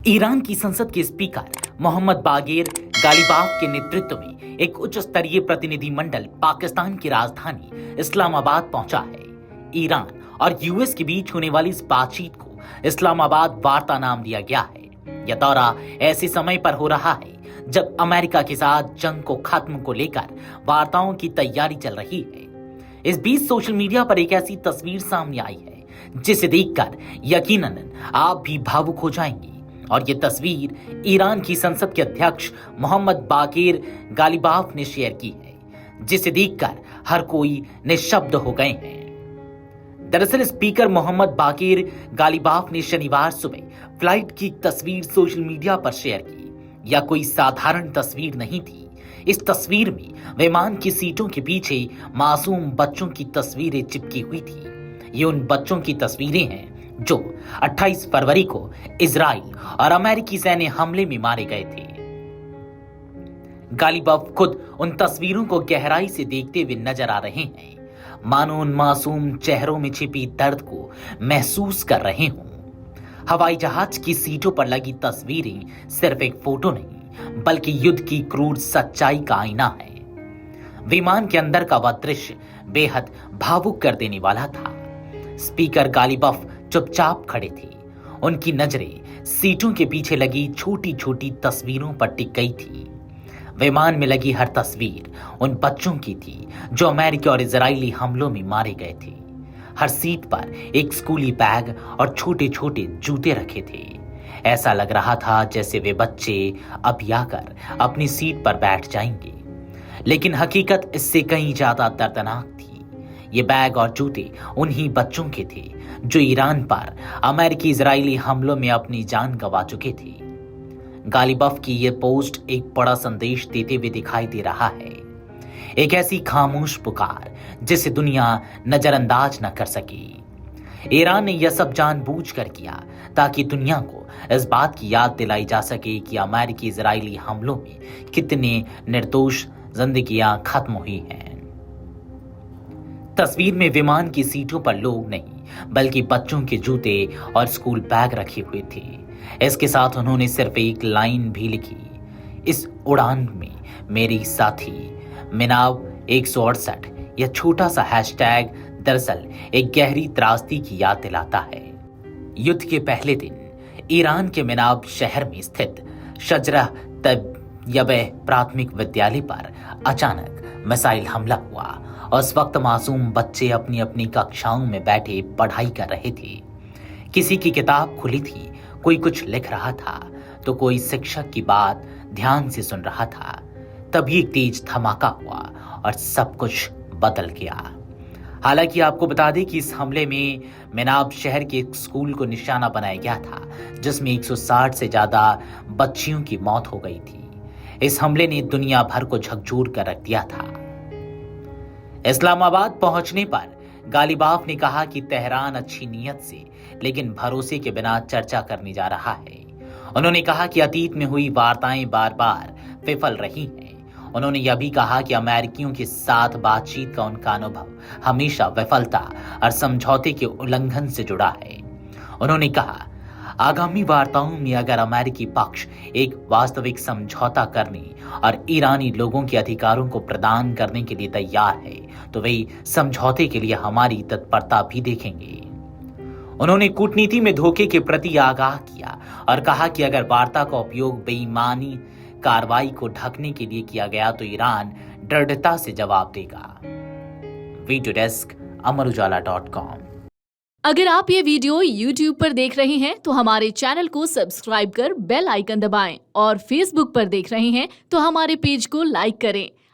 Iran की संसद के स्पीकर मोहम्मद बागेर गालिबाफ के नेतृत्व में एक उच्च स्तरीय प्रतिनिधिमंडल पाकिस्तान की राजधानी इस्लामाबाद पहुंचा है। ईरान और यूएस के बीच होने वाली इस बातचीत को इस्लामाबाद वार्ता नाम दिया गया है। यह दौरा ऐसे समय पर हो रहा है जब अमेरिका के साथ जंग को खत्म को लेकर वार्ताओं की तैयारी चल रही है। इस बीच सोशल मीडिया पर एक ऐसी तस्वीर सामने आई है जिसे देखकर यकीनन आप भी भावुक हो जाएंगे। और ये तस्वीर ईरान की संसद के अध्यक्ष मोहम्मद बागेर गालिबाफ ने शेयर की है, जिसे देखकर हर कोई निशब्द हो गए हैं। दरअसल स्पीकर मोहम्मद बागेर गालिबाफ ने शनिवार सुबह फ्लाइट की तस्वीर सोशल मीडिया पर शेयर की। यह कोई साधारण तस्वीर नहीं थी। इस तस्वीर में विमान की सीटों के पीछे मासूम बच्चों की तस्वीरें चिपकी हुई थी। ये उन बच्चों की तस्वीरें हैं जो 28 फरवरी को इजराइल और अमेरिकी सैन्य हमले में मारे गए थे। गालिबाफ खुद उन तस्वीरों को गहराई से देखते हुए नजर आ रहे हैं, मानो उन मासूम चेहरों में छिपी दर्द को महसूस कर रहे हों। हवाई जहाज की सीटों पर लगी तस्वीरें सिर्फ एक फोटो नहीं, बल्कि युद्ध की क्रूर सच्चाई का आईना है। विमान के अंदर का वह दृश्य बेहद भावुक कर देने वाला था। स्पीकर गालिबाफ चुपचाप खड़े थे। उनकी नजरें सीटों के पीछे लगी छोटी छोटी तस्वीरों पर टिक गई थी। विमान में लगी हर तस्वीर उन बच्चों की थी जो अमेरिकी और इजरायली हमलों में मारे गए थे। हर सीट पर एक स्कूली बैग और छोटे छोटे जूते रखे थे। ऐसा लग रहा था जैसे वे बच्चे अब आकर अपनी सीट पर बैठ जाएंगे, लेकिन हकीकत इससे कहीं ज्यादा दर्दनाक थी। ये बैग और जूते उन्हीं बच्चों के थे जो ईरान पर अमेरिकी इजरायली हमलों में अपनी जान गंवा चुके थे। गालिबाफ की ये पोस्ट एक बड़ा संदेश देते हुए दिखाई दे रहा है, एक ऐसी खामोश पुकार जिसे दुनिया नजरअंदाज न कर सकी। ईरान ने यह सब जानबूझकर किया ताकि दुनिया को इस बात की याद दिलाई जा सके कि अमेरिकी इजरायली हमलों में कितने निर्दोष जिंदगियां खत्म हुई हैं। तस्वीर में विमान की सीटों पर लोग नहीं बल्कि बच्चों के जूते और स्कूल बैग रखे हुए थे। इसके साथ उन्होंने सिर्फ एक लाइन भी लिखी, इस उड़ान में मेरी साथी मिनाब 168। यह छोटा सा हैशटैग दरअसल एक गहरी त्रासदी की याद दिलाता है। युद्ध के पहले दिन ईरान के मिनाब शहर में स्थित शजरा तैयबा प्राथमिक विद्यालय पर अचानक मिसाइल हमला हुआ और उस वक्त मासूम बच्चे अपनी अपनी कक्षाओं में बैठे पढ़ाई कर रहे थे। किसी की किताब खुली थी, कोई कुछ लिख रहा था तो कोई शिक्षक की बात ध्यान से सुन रहा था। तभी एक तेज धमाका हुआ और सब कुछ बदल गया। हालांकि आपको बता दें कि इस हमले में मिनाब शहर के एक स्कूल को निशाना बनाया गया था, जिसमें 160 से ज्यादा बच्चियों की मौत हो गई थी। इस हमले ने दुनिया भर को झकझोर कर रख दिया था। इस्लामाबाद पहुंचने पर गालिबाफ ने कहा कि तेहरान अच्छी नीयत से लेकिन भरोसे के बिना चर्चा करने जा रहा है। उन्होंने कहा कि अतीत में हुई वार्ताएं बार बार विफल रही हैं। उन्होंने यह भी कहा कि अमेरिकियों के साथ बातचीत का उनका अनुभव हमेशा विफलता और समझौते के उल्लंघन से जुड़ा है। उन्होंने कहा, आगामी वार्ताओं में अगर अमेरिकी पक्ष एक वास्तविक समझौता करने और ईरानी लोगों के अधिकारों को प्रदान करने के लिए तैयार है तो वे समझौते के लिए हमारी तत्परता भी देखेंगे। उन्होंने कूटनीति में धोखे के प्रति आगाह किया और कहा कि अगर वार्ता का उपयोग बेईमानी कार्रवाई को ढकने के लिए किया गया तो ईरान दृढ़ता से जवाब देगा। वीडियो डेस्क अमरउजाला.com। अगर आप ये वीडियो YouTube पर देख रहे हैं तो हमारे चैनल को सब्सक्राइब कर बेल आइकन दबाएं और Facebook पर देख रहे हैं तो हमारे पेज को लाइक करें।